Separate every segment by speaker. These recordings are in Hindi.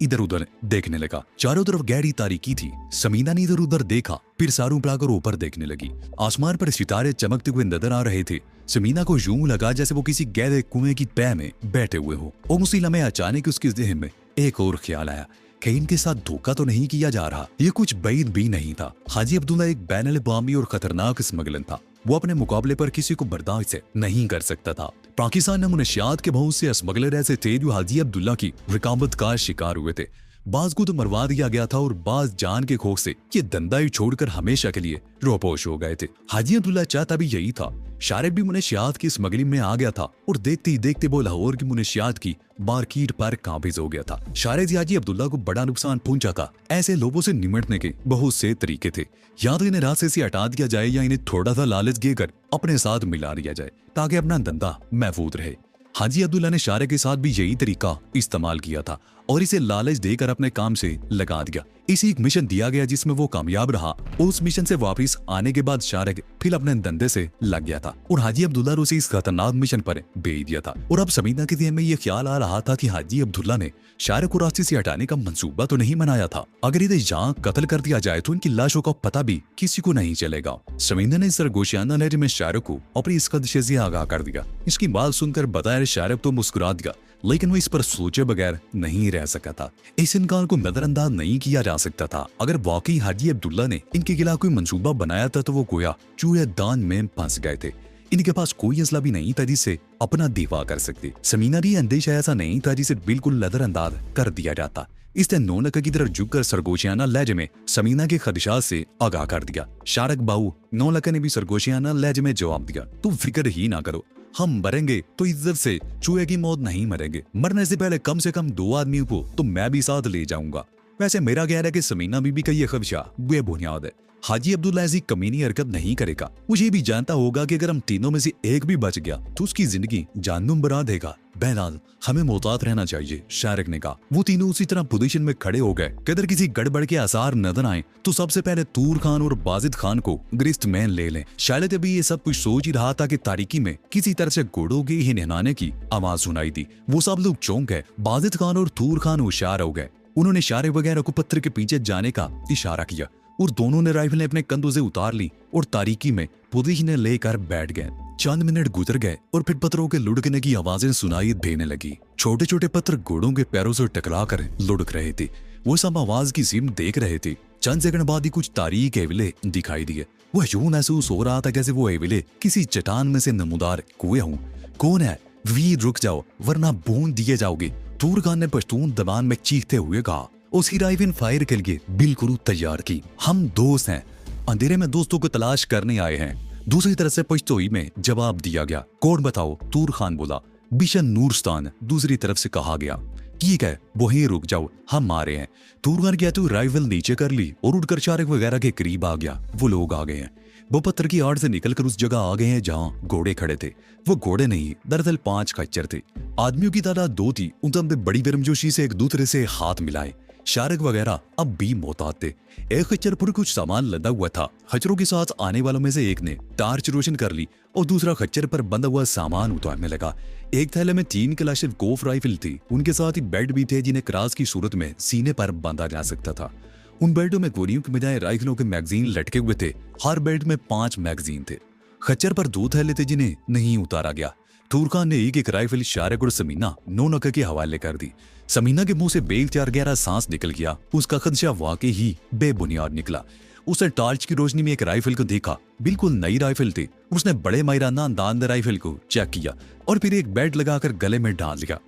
Speaker 1: इधर उधर देखने लगा। चारों तरफ गहरी तारीकी थी। समीना ने इधर उधर देखा, फिर सारू बढ़ाकर ऊपर देखने लगी। आसमान पर सितारे चमकते हुए नजर आ रहे थे। समीना को यूं लगा जैसे वो किसी गहरे कुएं की तह में बैठे हुए हो। और उसी लम्हे अचानक उसके ज़हन में एक और ख्याल आया, कहीं इनके साथ धोखा तो नहीं किया जा रहा। ये कुछ बैद भी नहीं था। हाजी अब्दुल्ला एक बैन-अल-अक़वामी और खतरनाक स्मगलर था। वो अपने मुकाबले पर किसी को बर्दाश्त नहीं कर सकता था। पाकिस्तान में मुनशियात के बहुत से स्मगलर ऐसे थे जो हाजी अब्दुल्ला की रिकाबत का शिकार हुए थे। बाज को तो मरवा दिया गया था और बाज जान के खौफ से ये धंधा ही छोड़कर हमेशा के लिए रोपोश हो गए थे। हाजी अब्दुल्ला चाहता भी यही था। शारिक भी मुनशियात की स्मगलिंग में आ गया था और देखते ही देखते वो लाहौर की मुनशियात की मार्केट पर काबिज हो गया था। शारिक हाजी अब्दुल्ला को बड़ा नुकसान पहुंचा था। ऐसे लोगों से निमटने के बहुत से तरीके थे। या तो इन्हें रास्ते से हटा दिया जाए या इन्हें थोड़ा सा लालच देकर अपने साथ मिला लिया जाए ताकि अपना धंधा महफूज रहे। हाजी अब्दुल्ला ने शारिक के साथ भी यही तरीका इस्तेमाल किया था और इसे लालच देकर अपने काम से लगा दिया। इसी एक मिशन दिया गया जिसमें वो कामयाब रहा। उस मिशन से वापस आने के बाद शारिक फिर अपने धंधे से लग गया था और हाजी अब्दुल्ला ने उसे इस खतरनाक मिशन पर भेज दिया था। और अब समीना के दिल में यह ख्याल आ रहा था कि हाजी अब्दुल्ला ने शारिक को रास्ते से हटाने का मंसूबा तो नहीं बनाया था। अगर इन्हें यहाँ कत्ल कर दिया जाए तो इनकी लाशों का पता भी किसी को नहीं चलेगा। समीना ने सरगोशियाना लहजे में शारिक को अपनी इस खदशे से आगाह कर दिया। इसकी बात सुनकर बताया शारिक तो मुस्कुरा दिया, लेकिन वो इस पर सोचे बगैर नहीं रह सका था। इस इनकार को नजरअंदाज नहीं किया जा सकता था। अगर वाकई हाजी अब्दुल्ला ने इनके खिलाफ कोई मंसूबा बनाया था तो वो गोया चूहे दान में फंस गए थे। इनके पास कोई असला भी नहीं था जिससे अपना दीवा कर सकते। समीना भी अंदेशा ऐसा नहीं था जिसे बिल्कुल नजरअंदाज कर दिया जाता। इसने नौनक की तरफ झुककर सरगोशियाना लहजे में समीना के खदशात से आगाह कर दिया। शारिक बाऊ, नौलक ने भी सरगोशियाना लहजे में जवाब दिया, तुम फिक्र ही ना करो, हम मरेंगे तो इज्जत से, चूहे की मौत नहीं मरेंगे। मरने से पहले कम से कम 2 आदमियों को तो मैं भी साथ ले जाऊंगा। वैसे मेरा ख्याल है कि समीना बीबी का ये खदशा बेबुनियाद है। हाजी अब्दुल्ला ऐसी कमीनी हरकत नहीं करेगा। मुझे भी जानता होगा कि अगर हम तीनों में से एक भी बच गया तो उसकी जिंदगी जाननुम बना देगा। बहरहाल हमें मोहतात रहना चाहिए, शारिक ने कहा। वो तीनों उसी तरह पोजीशन में खड़े हो गए कि अगर किसी गड़बड़ के आसार नजर आए तो सबसे पहले तूर खान और बाजिद खान को गिरफ्त में ले लें। शायद अभी ये सब कुछ सोच ही रहा था कि तारीकी में किसी तरह से घोड़ों के ही नहलाने की आवाज सुनाई दी। वो सब लोग चौंक गए। बाजिद खान और तूर खान होशियार हो गए। उन्होंने शारिक वगैरह को पत्थर के पीछे जाने का इशारा किया और दोनों ने राइफलें अपने कंधों से उतार ली और तारीकी में पोजीशनें लेकर बैठ गए। चंद मिनट गुजर गए और फिर पत्थरों के लुढ़कने की आवाजें सुनाई देने लगी। छोटे छोटे पत्थर घोड़ों के पैरों से टकराकर लुढ़क रहे थे। वो सब आवाज की सिम देख रहे थे। चंद सेकंड बाद ही कुछ तारीक एविले दिखाई दिए। वह यूं महसूस हो रहा था जैसे वो एविले किसी चट्टान में से नमूदार कुएं हों। कौन है? वीर रुक जाओ वरना बूंद दिए जाओगे, तूर खान ने पश्तून जबान में चीखते हुए कहा। उसकी राइफल फायर के लिए बिल्कुल तैयार की। हम दोस्त हैं, अंधेरे में दोस्तों को तलाश करने आए हैं। दूसरी तरफ से पश्तोई में जवाब दिया गया। कौन बताओ? तूर खान बोला। बिशन नूरस्तान, दूसरी तरफ से कहा गया। ठीक है, वहीं रुक जाओ, हम आ रहे हैं। तूर खान क्या, तू राइफल नीचे कर ली और उठकर शारिक वगैरह के करीब आ गया। वो लोग आ गए हैं। वो पत्थर की आड़ से निकलकर उस जगह आ गए हैं जहां घोड़े खड़े थे। वो घोड़े नहीं, दरअसल 5 खच्चर थे। आदमियों की तादाद 2 थी। उन सब ने बड़ी गर्मजोशी से एक दूसरे से हाथ मिलाए। शारिक वगैरह अब भी मोहतात थे। एक खच्चर पर कुछ सामान लदा हुआ था। खच्चरों के साथ आने वालों में से एक ने टार्च रोशन कर ली और दूसरा खच्चर पर बंधा हुआ सामान उतारने लगा। एक थैले में 3 कलाशिनकोव राइफल थी। उनके साथ ही बेड भी थे जिन्हें क्रास की सूरत में सीने पर बांधा जा सकता था। उन बेडों में गोलियों के बजाय राइफलों के मैगजीन लटके हुए थे। हर बेड में 5 मैगजीन थे। खच्चर पर 2 थैले थे जिन्हें नहीं उतारा गया। तूर खान ने एक राइफल शारिक और समीना नौनक के हवाले कर दी। समीना के मुंह से बेख्तियार गहरा सांस निकल गया। उसका खदशा वाकई ही बेबुनियाद निकला। उसने टॉर्च की रोशनी में एक राइफल को देखा। बिल्कुल नई राइफल थी। उसने बड़े माहिराना अंदाज में राइफल को चेक किया और फिर एक बेल्ट लगाकर गले में डाल लिया।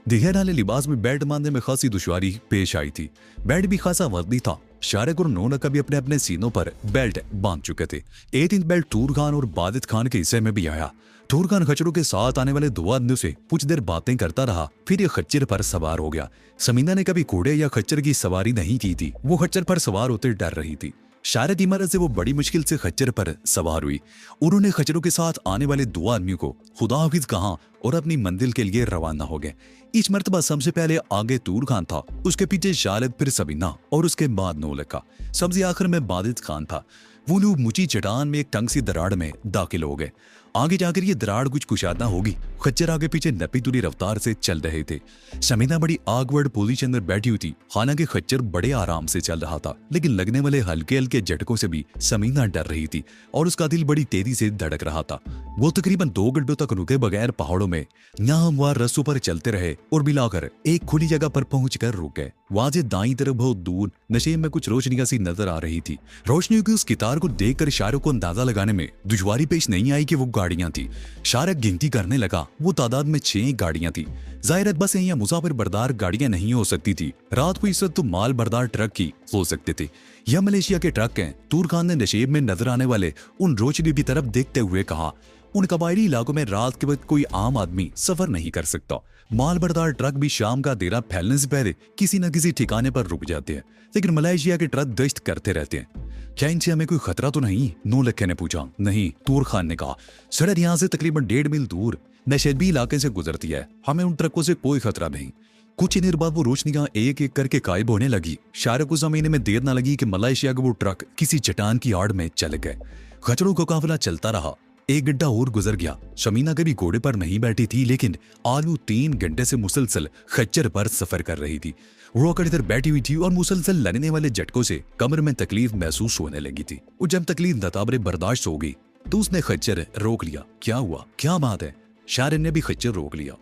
Speaker 1: दिखे डाले लिबास में बेल्ट बांधने में खासी दुश्वारी पेश आई थी। बेल्ट भी खासा वर्दी था। शारिक और नौनक भी अपने अपने सीनों पर बेल्ट बांध चुके थे। एक दिन बेल्ट तूर खान और बाजिद खान के हिस्से में भी आया। तूर खान खच्चरों के साथ आने वाले 2 आदमियों से कुछ देर बातें करता रहा, फिर ये खच्चर पर सवार हो गया। समीना ने कभी घोड़े या खच्चर की सवारी नहीं की थी। वो खच्चर पर सवार होते डर रही थी। शायद इमारत से वो बड़ी मुश्किल से खच्चर पर सवार हुई। उन्होंने खच्चरों के साथ आने वाले 2 आदमियों को खुदा हाफिज कहा और अपनी मंजिल के लिए रवाना हो गए। इस मर्तबा सबसे पहले आगे तूर खान था, उसके पीछे शालिद, फिर समीना और उसके बाद नौलक का। सबसे आखिर में बाजिद खान था। वो लोग मुची चट्टान में एक तंग सी दराड़ में दाखिल हो गए। आगे जाकर ये दरार कुछ कुशादा होगी। खच्चर आगे पीछे नपी तुली रफ्तार से चल रहे थे। समीना बड़ी आकवर्ड पोजीशन में बैठी हुई थी। हालांकि खच्चर बड़े आराम से चल रहा था, लेकिन लगने वाले हल्के हल्के झटकों से भी समीना डर रही थी और उसका दिल बड़ी तेजी से धड़क रहा था। वो तकरीबन 2 घंटों तक रुके बगैर पहाड़ों में नाहमवार रस्तों पर चलते रहे और मिलाकर एक खुली जगह पर पहुंचकर रुक गए। वहां से दाईं तरफ बहुत दूर नशेब में कुछ रोशनियां सी नजर आ रही थी। रोशनियों की उस कितार को देखकर शाहरुख को अंदाजा लगाने में दुश्वारी पेश नहीं आई कि वो गाड़ियां थी। शाहरुख गिनती करने लगा। वो तादाद में 6 गाड़ियां थी। जाहिर बसें या मुसाफिर बरदार गाड़ियां नहीं हो सकती थी। रात को इस वक्त तो माल बरदार ट्रक ही हो सकते थे। यह मलेशिया के ट्रक हैं। तूर खान ने नशेब में नजर आने वाले उन रोशनियों की तरफ देखते हुए कहा, उन कबायली इलाकों में रात के वक्त कोई आम आदमी सफर नहीं कर सकता। माल बरदार ट्रक भी शाम का अंधेरा फैलने से पहले किसी न किसी ठिकाने पर रुक जाते हैं, लेकिन मलेशिया के ट्रक गश्त करते रहते हैं। क्या इनसे हमें कोई खतरा तो नहीं? नौलखे ने पूछा। नहीं, तूर खान ने कहा, सड़क यहाँ से तकरीबन 1.5 मील दूर नशेबी इलाके से गुजरती है। हमें उन ट्रकों से कोई खतरा नहीं। कुछ ही देर बाद वो रोशनियां एक एक करके गायब होने लगी। शाहरुख को जमीने में देर न लगी कि मलेशिया के वो ट्रक किसी चट्टान की आड़ में चले गए। खच्चरों का काफिला चलता रहा। एक गड्ढा और गुजर गया। समीना कभी घोड़े पर नहीं बैठी थी, लेकिन आज वो 3 घंटे से मुसलसल खच्चर पर सफर कर रही थी। वो अगर इधर बैठी हुई थी और मुसलसल लगने वाले झटकों से कमर में तकलीफ महसूस होने लगी थी। और जब तकलीफ नताबरे बर्दाश्त हो गई तो उसने खच्चर रोक लिया। क्या हुआ? क्या बात है? शाहरुख ने भी खच्चर रोक लिया।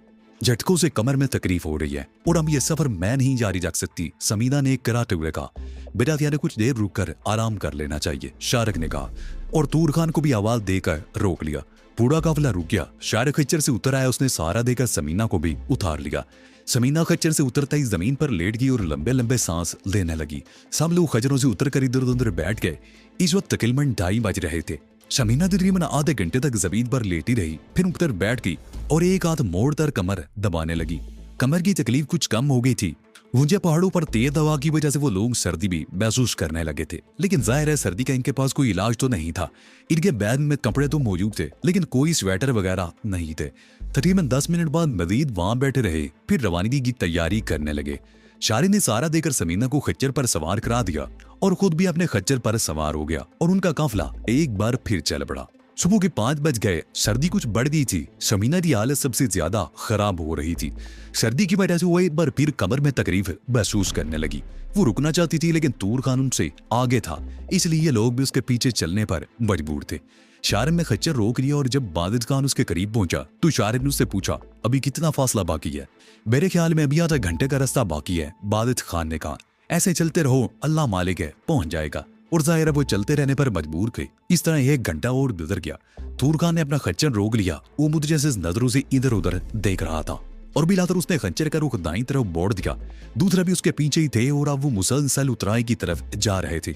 Speaker 1: झटकों से कमर में तकलीफ हो रही है और अब ये सफर मैं नहीं जारी रख सकती। समीना ने कराते हुए कहा, बेटा यार कुछ देर रुककर आराम कर लेना चाहिए, शाहरुख ने कहा और तूर खान को भी आवाज देकर रोक लिया। पूरा काफिला रुक गया। शाहरुख खच्चर से उतर आया। उसने सहारा देकर समीना को भी उतार लिया। समीना खच्चर से उतरता ही जमीन पर लेट गई और लंबे लंबे सांस लेने लगी। सब लोग खच्चरों से उतर कर इधर उधर बैठ गए। इस वक्त तकरीबन 2:30 बज रहे थे। समीना तकरीबन आधे घंटे तक जमीन पर लेटी रही, फिर उठकर बैठ गई और एक हाथ मोड़कर कमर दबाने लगी। कमर की तकलीफ कुछ कम हो गई थी। ऊंचे पहाड़ों पर तेज हवा की वजह से वो लोग सर्दी भी महसूस करने लगे थे, लेकिन जाहिर है सर्दी का इनके पास कोई इलाज तो नहीं था। इनके बैग में कपड़े तो मौजूद थे, लेकिन कोई स्वेटर वगैरह नहीं थे। तकरीबन 10 मिनट बाद मजीद वहां बैठे रहे, फिर रवानगी की तैयारी करने लगे। शारी ने सहारा देकर समीना को खच्चर पर सवार करा दिया और खुद भी अपने खच्चर पर सवार हो गया और उनका काफिला एक बार फिर चल पड़ा। सुबह के 5 बज गए। सर्दी कुछ बढ़ गई थी। समीना की हालत सबसे ज्यादा खराब हो रही थी। सर्दी की वजह से वो एक बार फिर कमर में तकलीफ महसूस करने लगी। वो रुकना चाहती थी, लेकिन तूर खान उनसे आगे था, इसलिए ये लोग भी उसके पीछे चलने पर मजबूर थे। शारिब ने खच्चर रोक लिया और जब बादिद खान उसके करीब पहुंचा तो शारिब ने उससे पूछा, अभी कितना फासला बाकी है? मेरे ख्याल में अभी आधा घंटे का रास्ता बाकी है, बादिद खान ने कहा। ऐसे चलते रहो, अल्लाह मालिक है, पहुंच जाएगा। और जाहिर है वो चलते रहने पर मजबूर थे। इस तरह 1 घंटा और गुजर गया। तूर खान ने अपना खच्चर रोक लिया। वो मुझे से नजरों से इधर उधर देख रहा था और बिलाकर उसने खच्चर का रुख दाईं तरफ मोड़ दिया। दूसरा भी उसके पीछे ही थे और अब वो मुसलसल उतराई की तरफ जा रहे थे।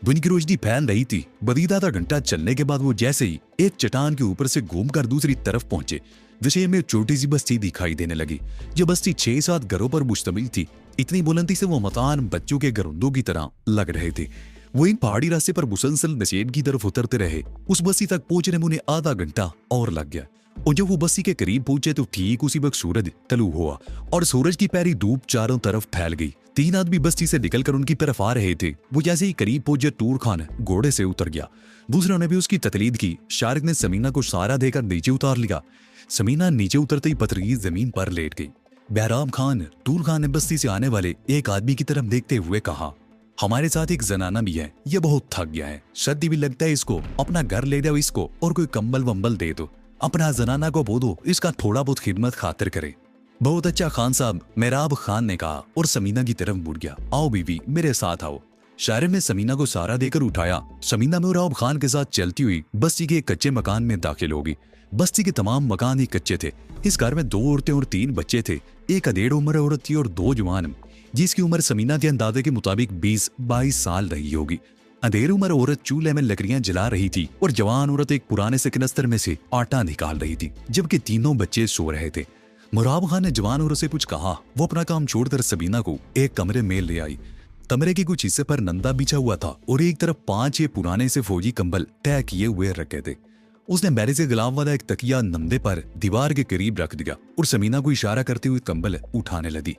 Speaker 1: दिन की रोशनी फैल रही थी। बदीदा आधा घंटा चलने के बाद वो जैसे ही एक चट्टान के ऊपर से घूमकर दूसरी तरफ पहुंचे, विषय में छोटी सी बस्ती दिखाई देने लगी। ये बस्ती 6-7 घरों पर मुश्तमिल थी। इतनी बुलंदी से वो मकान बच्चों के घरोंदों की तरह लग रहे थे। वो इन पहाड़ी रास्ते पर मुसलसल नशेब की तरफ उतरते रहे। उस बस्ती तक पहुंचने में उन्हें आधा घंटा और लग गया और जब वो बस्ती के करीब पहुंचे तो ठीक उसी वक्त सूरज तलू हुआ और सूरज की प्यारी धूप चारों तरफ फैल गई। 3 आदमी बस्ती से निकलकर उनकी तरफ आ रहे थे। वो जैसे ही करीब पहुंचे तूर खान घोड़े से उतर गया। दूसरों ने भी उसकी तकलीद की। शारिक ने समीना को सहारा देकर नीचे उतार लिया। समीना नीचे उतरते ही पथरीली जमीन पर लेट गई। बहराम खान, तूर खान ने बस्ती से आने वाले एक आदमी की तरफ देखते हुए कहा, हमारे साथ एक जनाना भी है, ये बहुत थक गया है, सर्दी भी लगता है इसको, अपना घर ले जाओ इसको और कोई कंबल वंबल दे दो। अपना जनाना को बोलो इसका थोड़ा बहुत खिदमत खातिर करे। बहुत अच्छा खान साहब, मेहराब खान ने कहा और समीना की तरफ मुड़ गया। आओ बीवी, मेरे साथ आओ। शारिब ने समीना को सहारा देकर उठाया। समीना मेहराब खान के साथ चलती हुई बस्ती के एक कच्चे मकान में दाखिल होगी। बस्ती के तमाम मकान ही कच्चे थे। इस घर में 2 औरतें और 3 बच्चे थे। एक अधेड़ उम्र औरत थी और 2 जवान, जिसकी उम्र समीना के अंदाजे के मुताबिक 20-22 साल रही होगी। अंधेर उम्र औरत चूल्हे में लकड़ियां जला रही थी और जवान औरत एक पुराने से कनस्तर में से आटा निकाल रही थी, जबकि तीनों बच्चे सो रहे थे। मुराब खान ने जवान औरत से कुछ कहा। वो अपना काम छोड़कर समीना को एक कमरे में ले आई। कमरे के कुछ हिस्से पर नंदा बिछा हुआ था और एक तरफ 5-6 पुराने से फौजी कंबल तय किए हुए रखे थे। उसने बैरी से गुलाब वाला एक तकिया नंदे पर दीवार के करीब रख दिया और समीना को इशारा करते हुए कंबल उठाने लगी।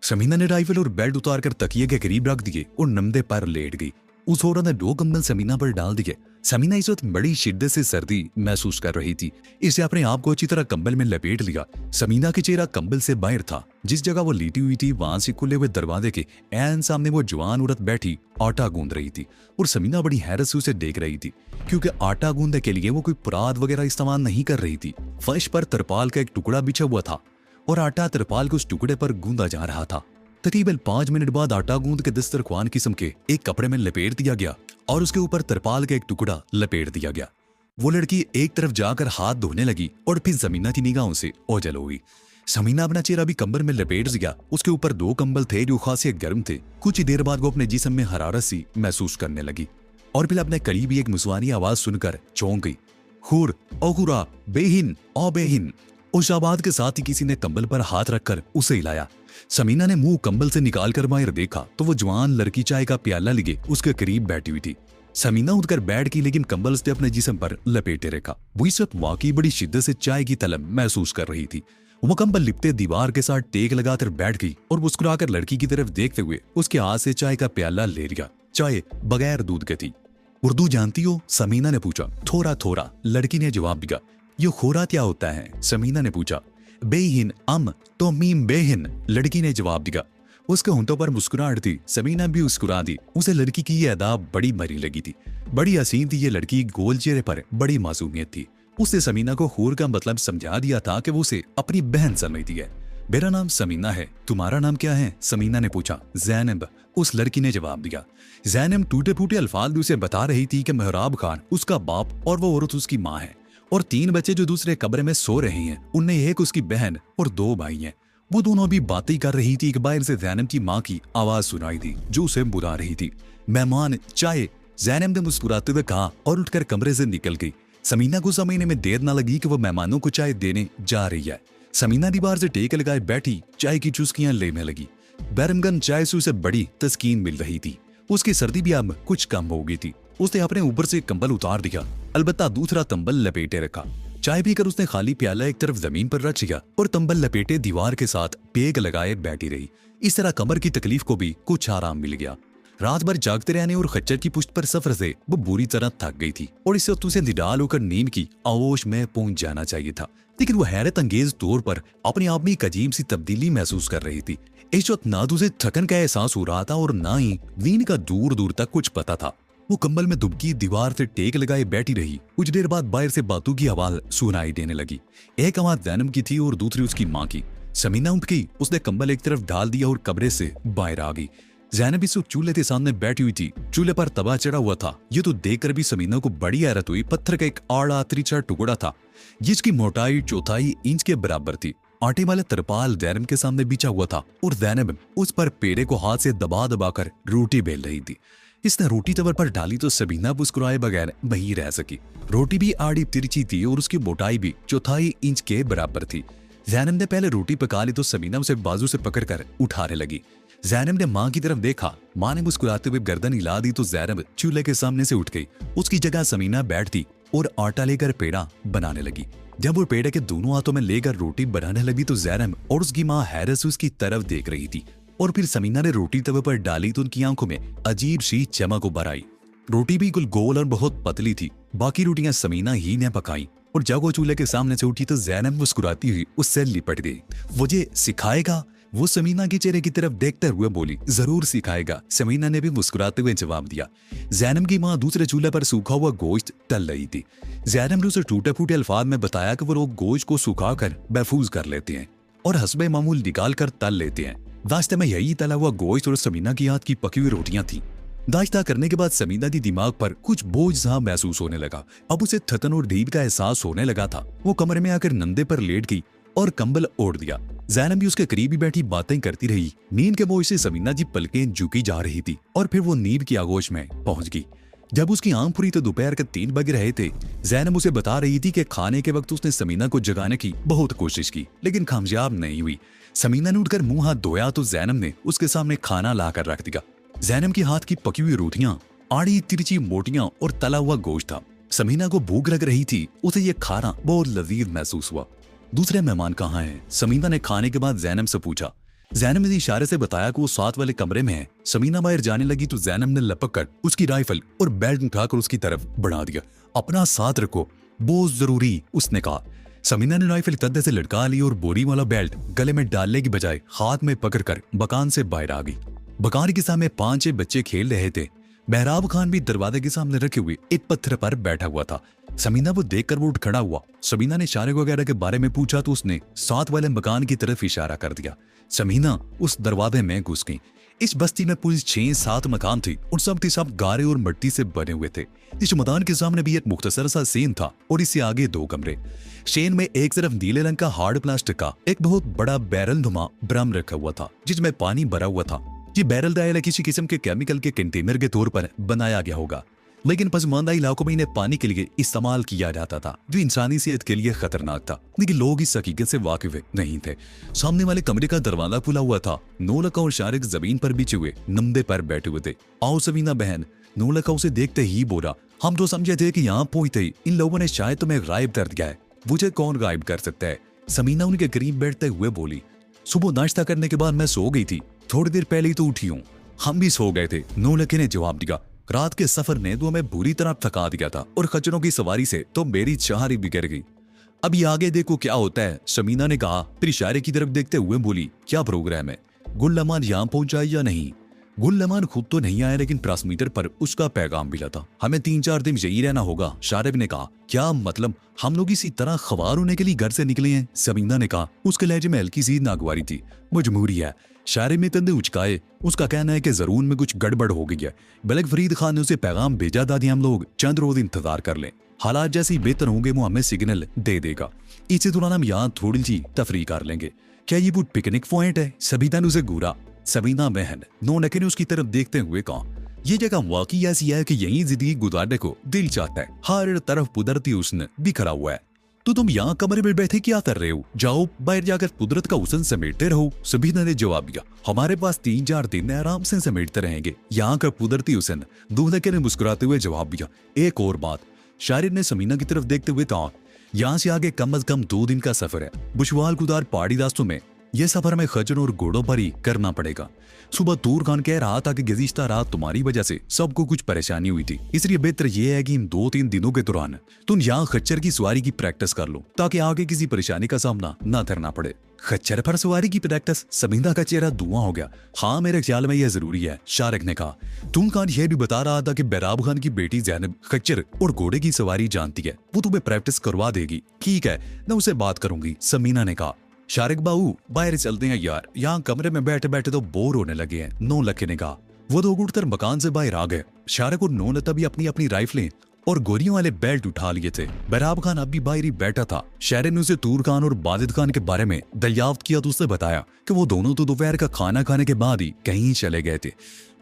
Speaker 1: समीना ने राइफल और बेल्ट उतार कर तकिए के करीब रख दिए और नंदे पर लेट गई। उस औरत ने 2 कंबल समीना पर डाल दिए। समीना इस वक्त बड़ी शिद्दत से सर्दी महसूस कर रही थी, इससे अपने आप को अच्छी तरह कंबल में लपेट लिया। समीना का चेहरा कंबल से बाहर था। जिस जगह वो लेटी हुई थी वहां से खुले हुए दरवाजे के ऐन सामने वो जवान औरत बैठी आटा गूंद रही थी और समीना बड़ी हैरत से उसे देख रही थी, क्योंकि आटा गूंदने के लिए वो कोई परात वगैरह इस्तेमाल नहीं कर रही थी। फर्श पर तरपाल का एक टुकड़ा बिछा हुआ था और आटा तरपाल के उस टुकड़े पर गूंदा जा रहा था। तकरीबन 5 मिनट बाद आटा गूंद के दस्तरख्वान किस्म के एक कपड़े में लपेट दिया गया और उसके ऊपर तरपाल का एक टुकड़ा लपेट दिया गया। वो लड़की एक तरफ जाकर हाथ धोने लगी और फिर समीना की निगाहों से ओझल हो गई। समीना अपना चेहरा भी कंबल में लपेट दिया। उसके ऊपर 2 कंबल थे जो खासे गर्म थे। कुछ ही देर बाद वो अपने जिस्म में हरारत सी महसूस करने लगी और फिर अपने करीब एक मुसवानी आवाज सुनकर चौंक गई। हुर औगुरा बेहिन ओ बेहिन। उस आवाज के साथ ही किसी ने कंबल पर हाथ रखकर उसे हिलाया। समीना ने मुंह कंबल से निकाल कर बाहर देखा तो वो जवान लड़की चाय का प्याला लिए उसके करीब बैठी हुई थी। समीना उठकर बैठ गई, लेकिन कंबल से अपने जिस्म पर लपेटे रखा। वो इस वक्त वाकई बड़ी शिद्दत से चाय की तलब महसूस कर रही थी। वो कंबल लिपटे दीवार के साथ टेक लगाकर बैठ गई और मुस्कुराकर लड़की की तरफ देखते हुए उसके हाथ से चाय का प्याला ले लिया। चाय बगैर दूध के थी। उर्दू जानती हो? समीना ने पूछा। थोड़ा थोड़ा, लड़की ने जवाब दिया। ये खोरा क्या होता है? समीना ने पूछा। बेहिन अम तो मीम बेहिन, लड़की ने जवाब दिया। उसके होंठों पर मुस्कुराहट थी। समीना भी मुस्कुरा दी। उसे लड़की की ये अदा बड़ी मरी लगी थी। बड़ी हसीन थी ये लड़की, गोल चेहरे पर बड़ी मासूमियत थी। उसने समीना को हूर का मतलब समझा दिया था कि वो उसे अपनी बहन समझती है। मेरा नाम समीना है, तुम्हारा नाम क्या है? समीना ने पूछा। ज़ैनब, उस लड़की ने जवाब दिया। ज़ैनब टूटे फूटे अल्फाज उसे बता रही थी कि मेहराब खान उसका बाप और वो औरत उसकी माँ है और 3 बच्चे जो दूसरे कमरे में सो रहे हैं, उनमें एक उसकी बहन और 2 भाई हैं। वो दोनों भी बातें कर रही थी कि बाहर से ज़ैनब की माँ की आवाज सुनाई दी जो उसे बुला रही थी। मेहमान चाय, ज़ैनब ने मुस्कुराते हुए कहा और उठकर कमरे से निकल गई। समीना को समझने में देर न लगी कि वो मेहमानों को चाय देने जा रही है। समीना दीवार से टेक लगाए बैठी चाय की चुस्कियां लेने लगी। बैरमगन चाय से उसे बड़ी तस्कीन मिल रही थी। उसकी सर्दी भी अब कुछ कम हो गई थी। उसने अपने ऊपर से कंबल उतार दिया, अलबत्ता दूसरा कंबल लपेटे रखा। चाय पीकर उसने खाली प्याला एक तरफ जमीन पर रख दिया और कंबल लपेटे दीवार के साथ पेग लगाए बैठी रही। इस तरह कमर की तकलीफ को भी कुछ आराम मिल गया। रात भर जागते रहने और खच्चर की पुश्त पर सफर से वो बुरी तरह थक गई थी और इस वक्त उसे निडाल होकर नींद की आगोश में पहुंच जाना चाहिए था, लेकिन वो हैरत अंगेज तौर पर अपने आप में एक अजीब सी तब्दीली महसूस कर रही थी। इस वक्त ना तो उसे थकन का एहसास हो रहा था और ना ही नींद का दूर दूर तक कुछ पता था। वो कंबल में दुबकी दीवार से टेक लगाए बैठी रही। कुछ देर बाद बाहर से बातों की आवाज सुनाई देने लगी। एक आवाज ज़ैनब की थी और दूसरी उसकी माँ की। समीना उठ गई। उसने कंबल एक तरफ डाल दिया और कमरे से बाहर आ गई। ज़ैनब इस वक्त चूल्हे के सामने बैठी हुई थी। चूल्हे पर तवा चढ़ा हुआ था। ये तो देखकर भी समीना को बड़ी हैरत हुई। पत्थर का एक आड़ा तिरछा टुकड़ा था जिसकी मोटाई 1/4 इंच के बराबर थी। आटे वाला तरपाल ज़ैनब के सामने बिछा हुआ था और ज़ैनब उस पर पेड़े को हाथ से दबा दबा कर रोटी बेल रही थी। इसने रोटी तवर पर डाली तो समीना मुस्कुराए बगैर वहीं रह सकी। रोटी भी आड़ी तिरछी थी और उसकी मोटाई भी 1/4 इंच के बराबर थी। ज़ैनब ने पहले रोटी पका ली तो समीना उसे बाजू से पकड़कर उठाने लगी। ज़ैनब ने माँ की तरफ देखा। माँ ने मुस्कुराते हुए गर्दन हिला दी तो ज़ैनब चूल्हे के सामने से उठ गई। उसकी जगह समीना बैठती और आटा लेकर पेड़ा बनाने लगी। जब वो पेड़े के दोनों हाथों में लेकर रोटी बनाने लगी तो ज़ैनब और उसकी माँ हैरत से उसकी तरफ देख रही थी और फिर समीना ने रोटी तवे पर डाली तो उनकी आंखों में अजीब सी चमक उभर आई। रोटी बिल्कुल गोल और बहुत पतली थी। बाकी रोटियां समीना ही ने पकाई और जब वो चूल्हे के सामने से उठी तो ज़ैनब मुस्कुराती हुई उससे लिपट गई। मुझे सिखाएगा? वो समीना के चेहरे की तरफ देखते हुए बोली। जरूर सिखाएगा, समीना ने भी मुस्कुराते हुए जवाब दिया। ज़ैनब की माँ दूसरे चूल्हे पर सूखा हुआ गोश्त तल रही थी। ज़ैनब ने उसे टूटे फूटे अल्फाज में बताया कि वो लोग गोश्त को सुखाकर महफूज कर लेते हैं और हस्बे मामूल निकाल कर तल लेते हैं। नाश्ते में यही तला हुआ गोश्त और समीना की हाथ की पकी हुई रोटियां थी। नाश्ता करने के बाद समीना की दिमाग पर कुछ बोझ सा महसूस होने लगा। अब उसे थकन और नींद का एहसास होने लगा था। वो कमरे में आकर नंदे पर लेट गई और कंबल ओढ़ दिया। ज़ैनब भी उसके करीब ही बैठी बातें करती रही। नींद के बोझ से समीना की पलकें झुकी जा रही थी और फिर वो नींद की आगोश में पहुंच गई। जब उसकी आंख खुली तो दोपहर के 3 बज रहे थे। ज़ैनब उसे बता रही थी कि खाने के वक्त उसने समीना को जगाने की बहुत कोशिश की लेकिन कामयाब नहीं हुई। समीना ने उठकर मुंह हाथ धोया तो ज़ैनब ने उसके सामने खाना लाकर रख दिया। ज़ैनब के हाथ की पकी हुई रोटियां, आड़ी तिरछी मोटियां और तला हुआ गोश्त था। समीना को भूख लग रही थी। उसे ये खाना बहुत लजीज महसूस हुआ। दूसरे मेहमान कहाँ हैं? समीना ने खाने के बाद ज़ैनब से पूछा। जैनब ने इशारे से बताया कि वो साथ वाले कमरे में है। समीना बाहर जाने लगी तो जैनब ने लपक कर उसकी राइफल और बेल्ट उठाकर उसकी तरफ बढ़ा दिया। अपना साथ रखो, बहुत जरूरी, उसने कहा। समीना ने राइफल कंधे से लटका ली और बोरी वाला बेल्ट गले में डालने की बजाय हाथ में पकड़कर मकान से बाहर आ गई। मकान के सामने 5-6 बच्चे खेल रहे थे। बहराब खान भी दरवाजे के सामने रखे हुए एक पत्थर पर बैठा हुआ था। समीना को देखकर वो उठ खड़ा हुआ। समीना ने शारिक वगैरह के बारे में पूछा तो उसने साथ वाले मकान की तरफ इशारा कर दिया। समीना उस दरवाजे में घुस गई। इस बस्ती में पूरी 6-7 मकान थे और सब के सब गारे और मिट्टी से बने हुए थे। इस मकान के सामने भी एक मुख्तसर सा सेन था और इससे आगे 2 कमरे। शेन में एक तरफ नीले रंग का हार्ड प्लास्टिक का एक बहुत बड़ा बैरल नुमा ड्रम रखा हुआ था जिसमें पानी भरा हुआ था। ये बैरल दायरा किसी किस्म के केमिकल के कंटेनर के तौर पर बनाया गया होगा, लेकिन पसमानदा इलाकों में इन्हें पानी के लिए इस्तेमाल किया जाता था जो इंसानी सेहत के लिए खतरनाक था, लेकिन लोग इस हकीकत से वाकिफ नहीं थे। सामने वाले कमरे का दरवाजा खुला हुआ था। नौलखा और शारिक जमीन पर बिछे हुए नंदे पर बैठे हुए थे। आओ समीना बहन, नौलखा उसे देखते ही बोला। हम तो समझे थे कि यहाँ पहुंचते ही इन लोगों ने शायद तुम्हें गायब कर दिया है। मुझे कौन गायब कर सकता है? समीना उनके करीब बैठते हुए बोली। सुबह नाश्ता करने के बाद मैं सो गई थी, थोड़ी देर पहले ही तो उठी हूँ। हम भी सो गए थे, नौलखे ने जवाब दिया। रात के सफर ने तो हमें बुरी तरह थका दिया था और खच्चरों की सवारी से तो मेरी चाह ही बिगड़ गई। अभी आगे देखो क्या होता है, समीना ने कहा। फिर इशारे की तरफ देखते हुए बोली, क्या प्रोग्राम है? गुल्लमान यहाँ पहुंच जाए या नहीं? गुल्लमान खुद तो नहीं आया, लेकिन ट्रांसमीटर पर उसका पैगाम मिला था। हमें 3-4 दिन यही रहना होगा, शारिब ने कहा। क्या मतलब? हम लोग इसी तरह खबर होने के लिए घर से निकले हैं, समीना ने कहा। उसके लहजे में हल्की सी नागवारी थी। मजबूरी है, शारिब ने कंधे उचकाए। उसका कहना है कि जरूर में कुछ गड़बड़ हो गई है। बल्कि फरीद खान ने उसे पैगाम भेजा था कि हम लोग चंद रोज इंतजार कर लें, हालात जैसे ही बेहतर होंगे वो हमें सिग्नल दे देगा। इसी दौरान हम यहाँ थोड़ी सी तफरी कर लेंगे। क्या ये वो पिकनिक पॉइंट है? समीना ने उसे घूरा। समीना बहन, नौलखे ने उसकी तरफ देखते हुए कहा, ये जगह वाकई ऐसी है कि यही जिंदगी गुजारने को दिल चाहता है। हर तरफ कुदरती हुस्न बिखरा हुआ है। तो तुम यहाँ कमरे में बैठे क्या कर रहे हो? जाओ बाहर जाकर कुदरत का हुस्न समेटते रहो, समीना ने जवाब दिया। हमारे पास 3-4 दिन आराम से समेटते रहेंगे यहाँ का कुदरती हुस्न, नौलखे ने मुस्कुराते हुए जवाब दिया। एक और बात, शारिब ने समीना की तरफ देखते हुए कहा, यहाँ से आगे कम अज कम 2 दिन का सफर है। बुशवाल गुदार पहाड़ी रास्तों में यह सफर में खच्चरों और घोड़ों पर ही करना पड़ेगा। सुबह तूर खान कह रहा था कि गुज़िश्ता रात तुम्हारी वजह से सबको कुछ परेशानी हुई थी, इसलिए बेहतर यह है कि इन 2-3 दिनों के दौरान तुम यहाँ खच्चर की सवारी की प्रैक्टिस कर लो ताकि आगे किसी परेशानी का सामना न करना पड़े। खच्चर पर सवारी की प्रैक्टिस? समीना का चेहरा धुआं हो गया। हाँ, मेरे ख्याल में यह जरूरी है, शारिक ने कहा। तुम खान यह भी बता रहा था कि बहराब खान की बेटी जैनब खच्चर और घोड़े की सवारी जानती है, वो तुम्हें प्रैक्टिस करवा देगी। ठीक है, मैं उसे बात करूंगी, समीना ने कहा। शारिक बाबू बाहर चलते हैं यार, यहाँ कमरे में बैठे बैठे तो बोर होने लगे हैं, नौलखे ने कहा। वो तो उठकर मकान से बाहर आ गए। शारिक और नौलता भी अपनी अपनी राइफलें और गोलियों वाले बेल्ट उठा लिए थे। बहराब खान अब भी बाहर ही बैठा था। शारिक ने उसे तूर खान और बाजिद खान के बारे में दरियाफ्त किया तो उसने बताया कि वो दोनों तो दोपहर का खाना खाने के बाद ही कहीं चले गए थे।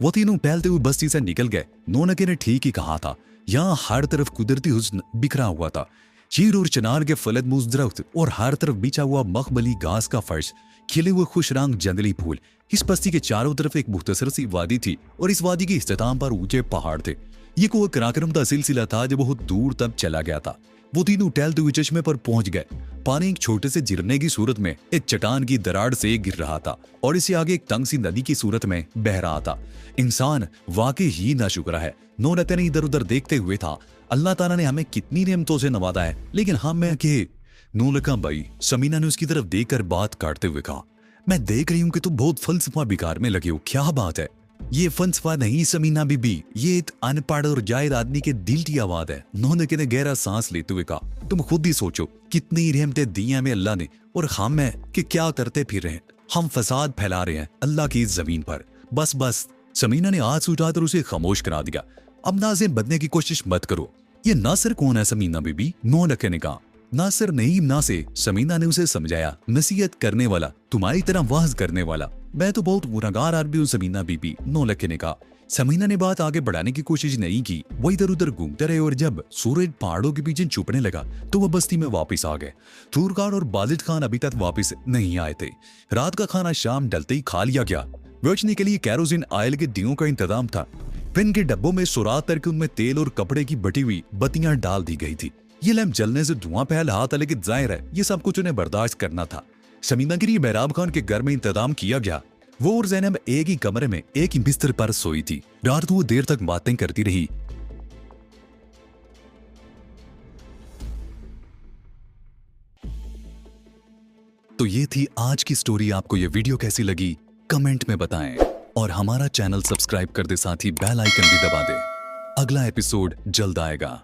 Speaker 1: वो तीनों टहलते हुए बस्ती से निकल गए। नौलखे ने ठीक ही कहा था, यहाँ हर तरफ कुदरती हुस्न बिखरा हुआ था। चीर और चनार के फलदमूज दरख्त और हर तरफ बिछा हुआ मखमली घास का फर्श, खिले हुए खुश रंग जंगली फूल। इस बस्ती के चारों तरफ एक मुख्तसर सी वादी थी और इस वादी के इख्तिताम पर ऊंचे पहाड़ थे। ये कोई पराक्रम का सिलसिला था जो बहुत दूर तक चला गया था। वो तीनों टहलते हुए चश्मे पर पहुंच गए। पानी एक छोटे से झरने की सूरत में एक चट्टान की दरार से गिर रहा था और इससे आगे एक तंग सी नदी की सूरत में बह रहा था। इंसान वाकई ही नाशुक्र है, नौलखे ने इधर उधर देखते हुए था। अल्लाह ताला ने हमें कितनी नेमतों से नवाजा है, लेकिन हम में के नौलखा भाई, समीना ने उसकी तरफ देखकर बात काटते हुए कहा। मैं देख रही हूँ कि तुम बहुत फलसफा बिकार में लगे हो, क्या बात है? ये फलसफा नहीं समीना बीबी, ये एक अनपढ़ और जाहिल आदमी के दिल की आवाज है, नौलखे ने गहरा सांस लेते हुए कहा। तुम खुद ही सोचो कितनी रहमतें दी हमें अल्लाह ने, और हम है कि क्या करते फिर रहे हैं। हम फसाद फैला रहे हैं अल्लाह की इस जमीन पर। बस बस, समीना ने हाथ उठाकर उसे खामोश करा दिया। अब नाज़िर बनने की कोशिश मत करो। ये नासिर कौन है समीना बीबी? नौलखे ने कहा। नासिर नहीं नासे, समीना ने उसे समझाया। नसीहत करने वाला, तुम्हारी तरह वाज करने वाला। मैं तो बहुत गुनहगार आदमी हूँ समीना बीबी, नौलखे ने कहा। समीना ने बात आगे बढ़ाने की कोशिश नहीं की। वो इधर उधर घूमते रहे और जब सूरज पहाड़ों के पीछे छुपने लगा तो वह बस्ती में वापस आ गए। तूर खान और बाजिद खान अभी तक वापस नहीं आए थे। रात का खाना शाम ढलते ही खा लिया गया। रोशनी के लिए कैरोसिन ऑयल के दियों का इंतजाम था। पिन के डब्बों में सुराख करके उनमें तेल और कपड़े की बटी हुई बत्तियां डाल दी गई थी। ये लैंप जलने से धुआं फैल रहा था, लेकिन जाहिर है ये सब कुछ उन्हें बर्दाश्त करना था। समीना के लिए मेहराब खान के घर में इंतजाम किया गया। वो और ज़ैनब एक ही कमरे में एक ही बिस्तर पर सोई थी। रात वो देर तक बातें करती रही। तो ये थी आज की स्टोरी। आपको ये वीडियो कैसी लगी कमेंट में बताएं और हमारा चैनल सब्सक्राइब कर दे, साथ ही बेल आइकन भी दबा दे। अगला एपिसोड जल्द आएगा।